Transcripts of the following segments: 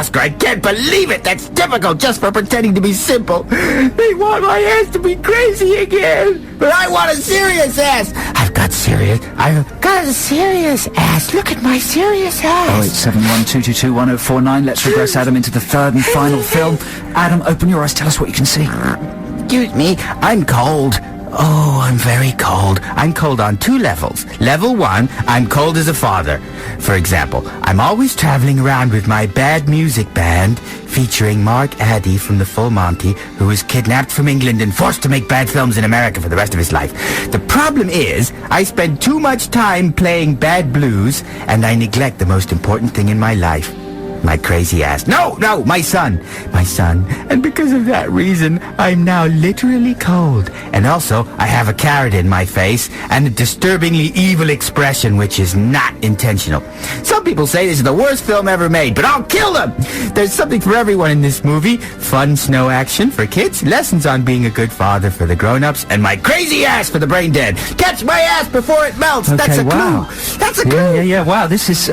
Oscar. I can't believe it. That's difficult just for pretending to be simple. They want my ass to be crazy again. But I want a serious ass. I've got a serious ass. Look at my serious ass. 0871222149. Let's regress Adam into the third and final film. Adam, open your eyes. Tell us what you can see. Excuse me, I'm cold. Oh, I'm very cold. I'm cold on 2 levels. Level 1, I'm cold as a father. For example, I'm always traveling around with my bad music band featuring Mark Addy from the Full Monty, who was kidnapped from England and forced to make bad films in America for the rest of his life. The problem is, I spend too much time playing bad blues, and I neglect the most important thing in my life. My crazy ass. No, my son. And because of that reason, I'm now literally cold. And also, I have a carrot in my face and a disturbingly evil expression, which is not intentional. Some people say this is the worst film ever made, but I'll kill them! There's something for everyone in this movie. Fun snow action for kids, lessons on being a good father for the grown-ups, and my crazy ass for the brain dead. Catch my ass before it melts! Okay, That's a wow. clue! That's a clue! Yeah, wow, this is,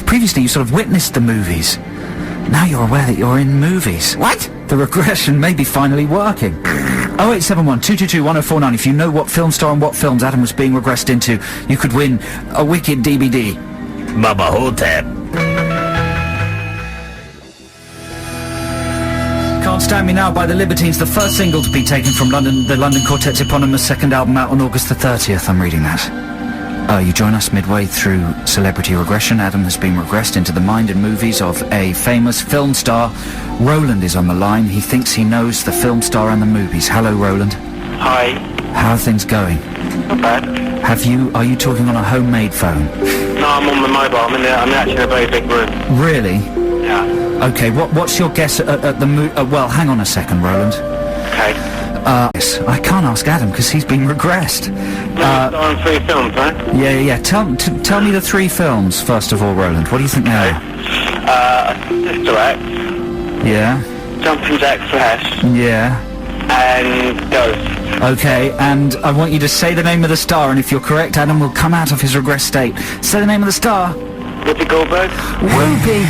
previously you sort of witnessed the movies. Now you're aware that you're in movies. What? The regression may be finally working. 0871222149. If you know what film star and what films Adam was being regressed into, you could win a wicked DVD. Bubba Hotep. Can't Stand Me Now by the Libertines, the first single to be taken from the London Quartet's eponymous second album out on August the 30th. I'm reading that. You join us midway through Celebrity Regression. Adam has been regressed into the mind and movies of a famous film star. Roland is on the line. He thinks he knows the film star and the movies. Hello, Roland. Hi. How are things going? Not bad. Are you talking on a homemade phone? No, I'm on the mobile. I'm actually in a very big room. Really? Yeah. Okay, what's your guess at the well, hang on a second, Roland. Okay. Yes, I can't ask Adam because he's been regressed. Star in 3 films, right? Yeah. Tell me the 3 films, first of all, Roland. What do you think they are? Sister Act. Yeah. Jumping Jack Flash. Yeah. And Ghost. Okay, and I want you to say the name of the star, and if you're correct, Adam will come out of his regress state. Say the name of the star. Whoopi Goldberg. Whoopi.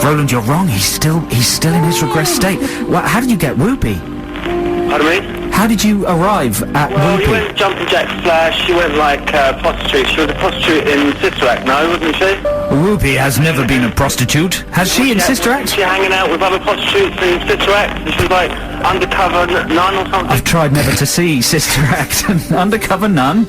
Roland, you're wrong. He's still in his regress state. How did you get Whoopi? Pardon me? How did you arrive at Well, Whoopi? you went Jumping Jack Flash. She went like prostitute. She was a prostitute in Sister Act, no, wasn't she? Whoopi has never been a prostitute. Has she in Sister Act? Was she hanging out with other prostitutes in Sister Act? And she was like undercover nun or something? I've tried never to see Sister Act. Undercover nun?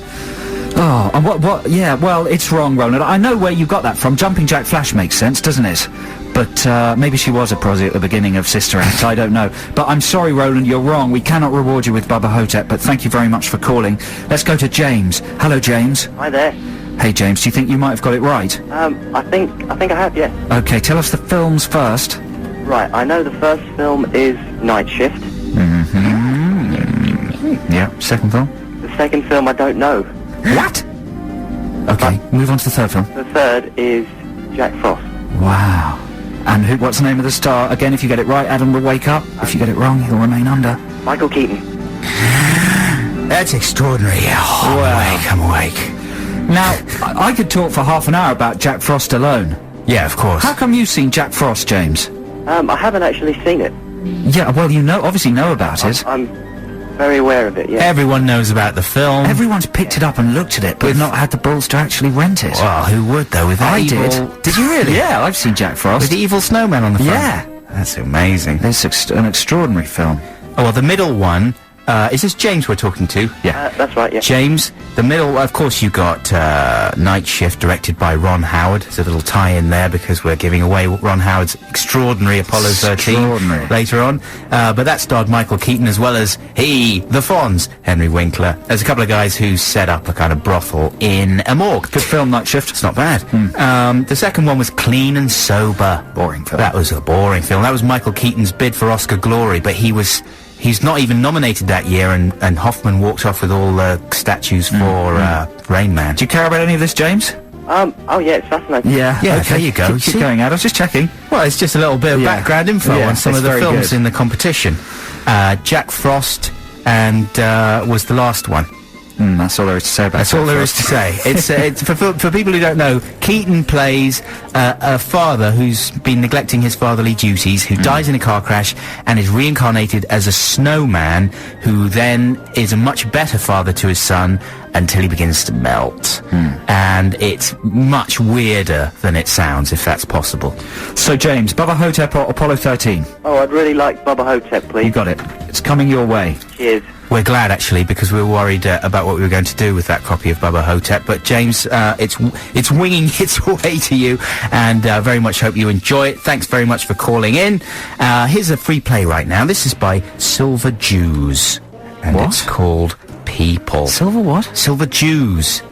Oh, and what? Yeah, well, it's wrong, Roland. I know where you got that from. Jumping Jack Flash makes sense, doesn't it? But maybe she was a prosy at the beginning of Sister Act, I don't know. But I'm sorry, Roland, you're wrong. We cannot reward you with Bubba Hotep, but thank you very much for calling. Let's go to James. Hello, James. Hi there. Hey, James, do you think you might have got it right? I think I have, yes. Okay, tell us the films first. Right, I know the first film is Night Shift. Mm-hmm. Yeah, second film? The second film I don't know. What? Okay, move on to the third film. The third is Jack Frost. Wow. And what's the name of the star? Again, if you get it right, Adam will wake up. If you get it wrong, he'll remain under. Michael Keaton. That's extraordinary. Oh, Wow. I'm awake. Now, I could talk for half an hour about Jack Frost alone. Yeah, of course. How come you've seen Jack Frost, James? I haven't actually seen it. Yeah, well, obviously know about it. I'm very aware of it, yeah. Everyone knows about the film. Everyone's picked it up and looked at it, but not had the balls to actually rent it. Well, who would, though, with that I evil... did. Did you really? Yeah, I've seen Jack Frost. With the evil snowman on the front? Yeah. That's amazing. It's an extraordinary film. Oh, well, the middle one... is this James we're talking to? Yeah. That's right, yeah. James, the middle, of course, you got Night Shift, directed by Ron Howard. There's a little tie-in there because we're giving away Ron Howard's extraordinary Apollo 13 later on. But that starred Michael Keaton as well as the Fonz, Henry Winkler. There's a couple of guys who set up a kind of brothel in a morgue. Good film, Night Shift. It's not bad. The second one was Clean and Sober. Boring film. That was a boring film. That was Michael Keaton's bid for Oscar glory, but he's not even nominated that year, and Hoffman walked off with all the statues for Rain Man. Do you care about any of this, James? Oh yeah, it's fascinating. Yeah, Yeah, okay. there you go. Keep going, Ad. I was just checking. Well, it's just a little bit of background info Yeah, on some it's of the very films good. in the competition. Jack Frost and was the last one. That's all there is to say about That's that. all there is to say. It's for people who don't know, Keaton plays a father who's been neglecting his fatherly duties, who dies in a car crash and is reincarnated as a snowman, who then is a much better father to his son until he begins to melt. And it's much weirder than it sounds, if that's possible. So, James, Bubba Hotep or Apollo 13? Oh, I'd really like Bubba Hotep, You please. got it. It's coming your way. Cheers. We're glad, actually, because we were worried about what we were going to do with that copy of Bubba Hotep. But, James, it's winging its way to you, and very much hope you enjoy it. Thanks very much for calling in. Here's a free play right now. This is by Silver Jews, and What? it's called People. Silver what? Silver Jews.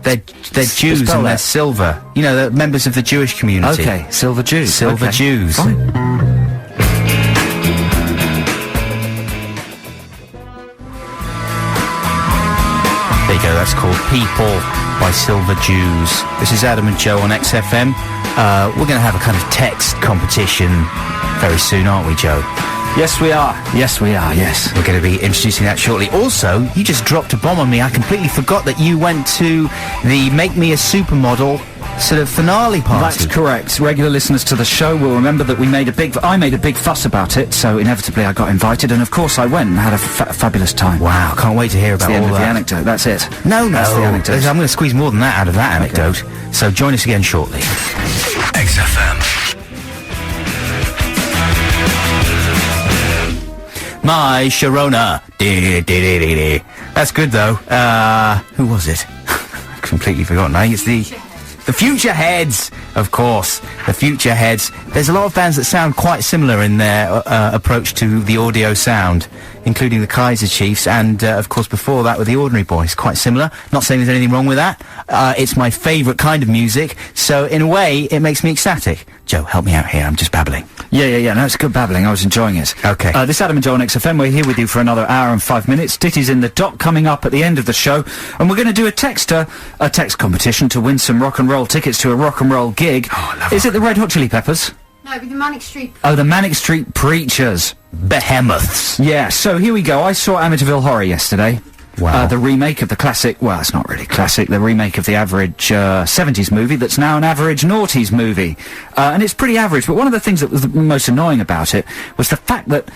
They're Jews spell and they're that. silver. You know, they're members of the Jewish community. Okay, Silver Jews. Silver Okay. Jews. Fine. There you go, that's called People by Silver Jews. This is Adam and Joe on XFM. We're going to have a kind of text competition very soon, aren't we, Joe? Yes, we are. Yes, we are, yes. We're going to be introducing that shortly. Also, you just dropped a bomb on me. I completely forgot that you went to the Make Me a Supermodel sort of finale party. That's correct. Regular listeners to the show will remember that I made a big fuss about it, so inevitably I got invited, and of course I went and had a fabulous time. Wow, can't wait to hear about That's the end all of the that. anecdote. That's it. No, That's the anecdote. I'm going to squeeze more than that out of that anecdote. So join us again shortly. XFM. My Sharona. That's good, though. Who was it? Completely forgotten. I think it's the Future Heads, of course. The Future Heads. There's a lot of bands that sound quite similar in their approach to the audio sound, including the Kaiser Chiefs, and, of course, before that with the Ordinary Boys. Quite similar. Not saying there's anything wrong with that. It's my favourite kind of music, so in a way, it makes me ecstatic. Joe, help me out here. I'm just babbling. Yeah. No, it's good babbling. I was enjoying it. Okay. This is Adam and Joe on XFM. We're here with you for another hour and 5 minutes. Ditty's in the dock coming up at the end of the show. And we're going to do a text competition to win some rock and roll tickets to a rock and roll gig. Oh, I love Is it the Red Hot Chili Peppers? No, with the Manic Street. Oh, the Manic Street Preachers. Behemoths. Yeah, so here we go. I saw Amityville Horror yesterday. Wow. The remake of the classic, well, it's not really classic, the remake of the average 70s movie that's now an average noughties movie. And it's pretty average, but one of the things that was the most annoying about it was the fact that,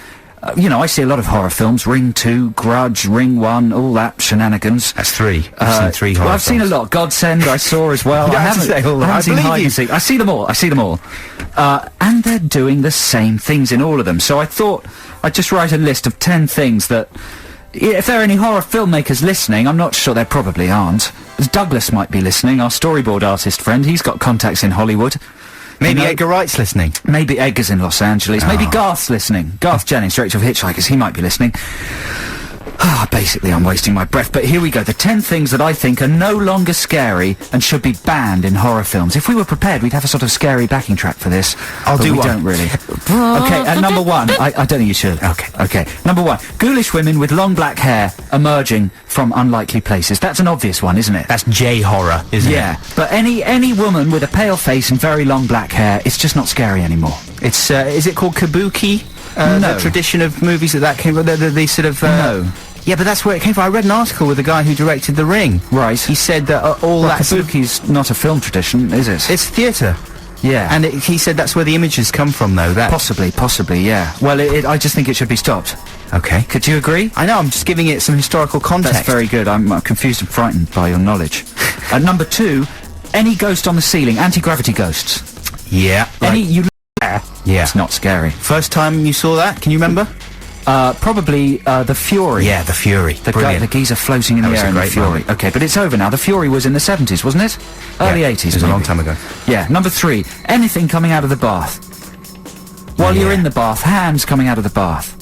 you know, I see a lot of horror films, Ring 2, Grudge, Ring 1, all that shenanigans. That's three. I've seen three horror Well, I've seen a films. lot. Godsend I saw as well. You don't I have to haven't, say all that. I haven't I seen believe Hide you. and Seek. I see them all. And they're doing the same things in all of them. So I thought I'd just write a list of 10 things that, if there are any horror filmmakers listening, I'm not sure there probably aren't. Douglas might be listening, our storyboard artist friend. He's got contacts in Hollywood. Maybe You know- Edgar Wright's listening. Maybe Edgar's in Los Angeles. Maybe Garth's listening. Garth Jennings, director of Hitchhikers, he might be listening. Basically, I'm wasting my breath, but here we go. The 10 things that I think are no longer scary and should be banned in horror films. If we were prepared, we'd have a sort of scary backing track for this. I'll but do we one. don't really. Okay, and number one, I don't think you should. Okay. Number one, ghoulish women with long black hair emerging from unlikely places. That's an obvious one, isn't it? That's J-horror, isn't it? Yeah, but any woman with a pale face and very long black hair, it's just not scary anymore. It's, is it called kabuki? No. The tradition of movies that came from, the sort of, No. Yeah, but that's where it came from. I read an article with the guy who directed The Ring. Right. He said that all Well, that sort of, kabuki's not a film tradition, is it? it's theatre. Yeah. And he said that's where the images come from, though. That Possibly, yeah. Well, I just think it should be stopped. Okay. Could you agree? I know, I'm just giving it some historical context. That's very good. I'm confused and frightened by your knowledge. Number two, any ghost on the ceiling, anti-gravity ghosts. Yeah. Any, you Yeah. It's not scary. First time you saw that, can you remember? Probably, the Fury. Yeah, The Fury. The geezer floating in That the was air a in the great Fury. moment. Okay, but it's over now. The Fury was in the 70s, wasn't it? Early Yeah, 80s. It was a long maybe. time ago. Yeah. Number three, anything coming out of the bath. While you're Yeah. in the bath, hands coming out of the bath.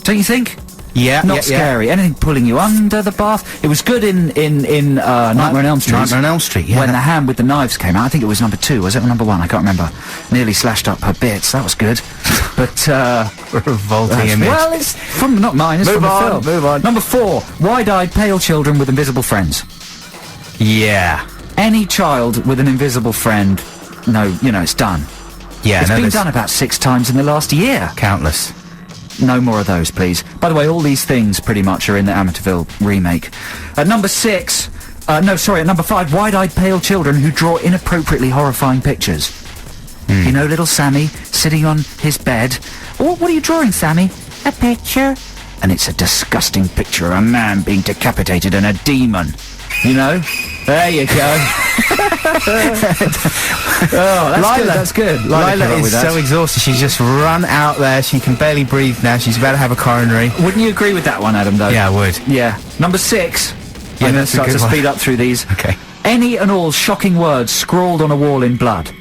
Don't you think? Yeah, Not yeah, scary. Anything pulling you under the bath. It was good in Nightmare on Elm Street. Nightmare on Elm Street, yeah. When the hand with the knives came out. I think it was number 2, was it? Or number 1? I can't remember. Nearly slashed up her bits. That was good. But, revolting image. well, it's from, not mine, it's Move from the on, film. move on. Number 4, wide-eyed pale children with invisible friends. Yeah. Any child with an invisible friend, no, you know, it's done. Yeah, It's no, been there's done about 6 times in the last year. countless. No more of those, please. By the way, all these things pretty much are in the Amityville remake. At number 6... at number 5, wide-eyed pale children who draw inappropriately horrifying pictures. You know, little Sammy sitting on his bed. What are you drawing, Sammy? A picture. And it's a disgusting picture of a man being decapitated and a demon. You know? There you go. That's good. Lila is so exhausted. She's just run out there. She can barely breathe now. She's about to have a coronary. Wouldn't you agree with that one, Adam, though? Yeah, I would. Yeah. Number 6. Yeah, I'm going to that's a start good to one. speed up through these. Okay. Any and all shocking words scrawled on a wall in blood.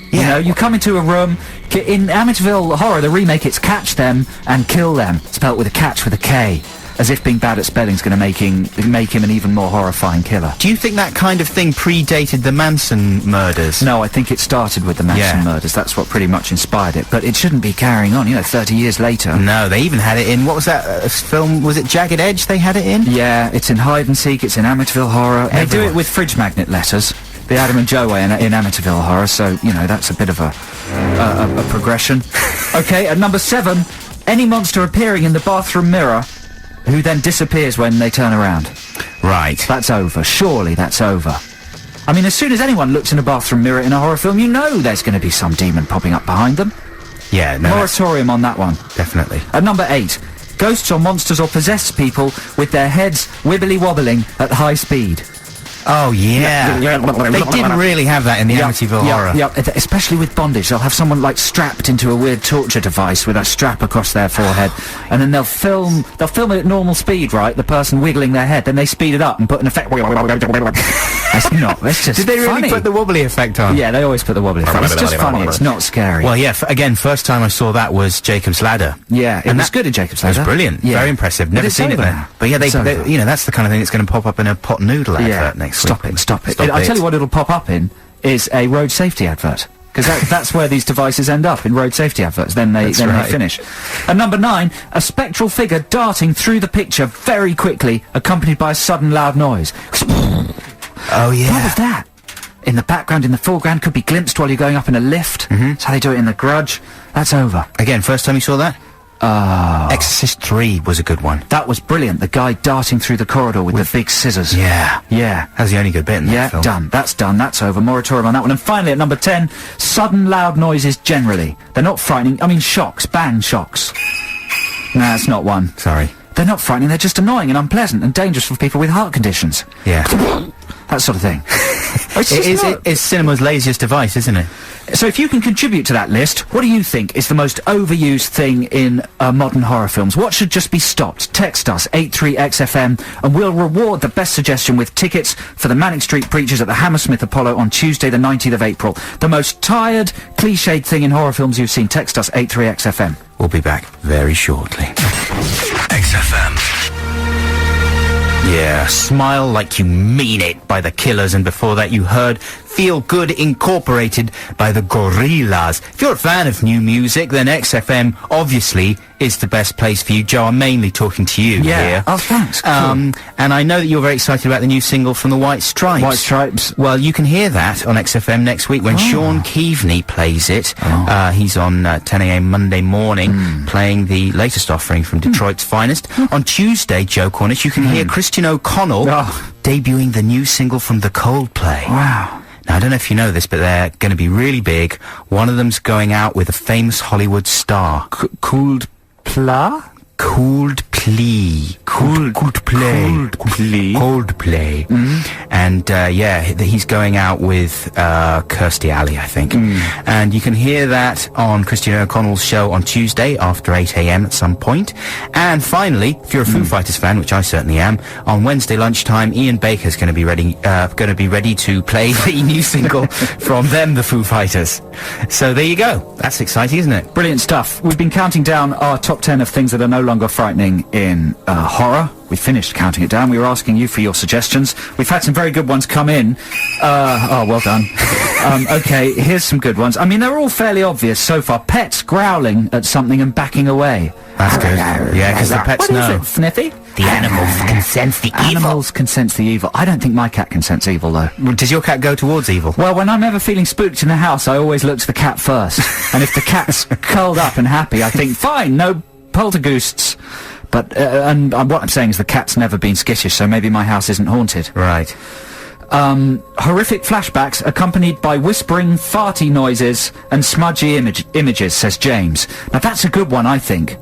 You know, you come into a room, in Amityville Horror, the remake, it's catch them and kill them, spelt with a catch with a K, as if being bad at spelling is going to make him an even more horrifying killer. Do you think that kind of thing predated the Manson murders? No, I think it started with the Manson murders. That's what pretty much inspired it. But it shouldn't be carrying on, 30 years later. No, they even had it in, what was that film, was it Jagged Edge they had it in? Yeah, it's in Hide and Seek, it's in Amityville Horror. They do it with fridge magnet letters. The Adam and Joe way in Amityville Horror, so, that's a bit of a progression. Okay, at number 7, any monster appearing in the bathroom mirror who then disappears when they turn around. Right. That's over. Surely that's over. I mean, as soon as anyone looks in a bathroom mirror in a horror film, you know there's going to be some demon popping up behind them. Yeah, no. Moratorium on that one. Definitely. At number 8, ghosts or monsters or possessed people with their heads wibbly-wobbling at high speed. Oh, yeah. They didn't really have that in the Amityville Horror. Yeah, especially with bondage. They'll have someone, strapped into a weird torture device with a strap across their forehead, and then they'll film it at normal speed, right? The person wiggling their head, then they speed it up and put an effect... That's just Did they really funny. put the wobbly effect on? Yeah, they always put the wobbly effect. It's just funny, it's not scary. Well, yeah, again, first time I saw that was Jacob's Ladder. Yeah, it was good at Jacob's Ladder. It was brilliant. Yeah. Very impressive. But Never it's seen it over then. now. But yeah, It's over. that's the kind of thing that's going to pop up in a pot noodle advert next week. Stop it. I'll tell you what it'll pop up in is a road safety advert. Because that's where these devices end up, in road safety adverts. Then they finish. And number 9, a spectral figure darting through the picture very quickly, accompanied by a sudden loud noise. Oh, yeah. What was that? In the background, in the foreground, could be glimpsed while you're going up in a lift. That's how they do it in The Grudge. That's over. Again, first time you saw that? Exorcist 3 was a good one. That was brilliant. The guy darting through the corridor with the big scissors. Yeah. Yeah. That was the only good bit in that film. Done. That's done. That's over. Moratorium on that one. And finally, at number 10, sudden loud noises generally. They're not frightening. I mean, shocks. Bang shocks. Nah, that's not one. Sorry. They're not frightening. They're just annoying and unpleasant and dangerous for people with heart conditions. Yeah. That sort of thing. It's cinema's laziest device, isn't it? So if you can contribute to that list, what do you think is the most overused thing in modern horror films? What should just be stopped? Text us, 83XFM, and we'll reward the best suggestion with tickets for the Manic Street Preachers at the Hammersmith Apollo on Tuesday the 19th of April. The most tired, cliched thing in horror films you've seen. Text us, 83XFM. We'll be back very shortly. XFM. Yeah, Smile Like You Mean It by The Killers, and before that you heard Feel Good Incorporated by The Gorillaz. If you're a fan of new music, then XFM obviously is the best place for you. Joe, I'm mainly talking to you here. Oh, thanks. And I know that you're very excited about the new single from the White Stripes. White Stripes. Well, you can hear that on XFM next week when Sean Keaveney plays it. He's on 10 a.m. Monday morning playing the latest offering from Detroit's finest. On Tuesday, Joe Cornish, you can hear Christian O'Connell debuting the new single from the Coldplay. Wow. Now, I don't know if you know this, but they're going to be really big. One of them's going out with a famous Hollywood star. Coldplay? Coldplay. And he's going out with Kirstie Alley, I think. And you can hear that on Christian O'Connell's show on Tuesday after 8 a.m. at some point. And finally, if you're a Foo Fighters fan, which I certainly am, on Wednesday lunchtime, Ian Baker's going to be ready to play the new single from them, the Foo Fighters. So there you go. That's exciting, isn't it? Brilliant stuff. We've been counting down our top 10 of things that are no longer frightening in horror. We finished counting it down. We were asking you for your suggestions. We've had some very good ones come in. Well done. Okay, here's some good ones. I mean, they're all fairly obvious so far. Pets growling at something and backing away. That's good. Yeah, because the pets know. What is it, Sniffy? The animals can sense the evil. Animals can sense the evil. I don't think my cat can sense evil, though. Does your cat go towards evil? Well, when I'm ever feeling spooked in the house, I always look to the cat first. And if the cat's curled up and happy, I think, fine, no poltergeists. But, and what I'm saying is the cat's never been skittish, so maybe my house isn't haunted. Right. Horrific flashbacks accompanied by whispering, farty noises and smudgy images, says James. Now that's a good one, I think.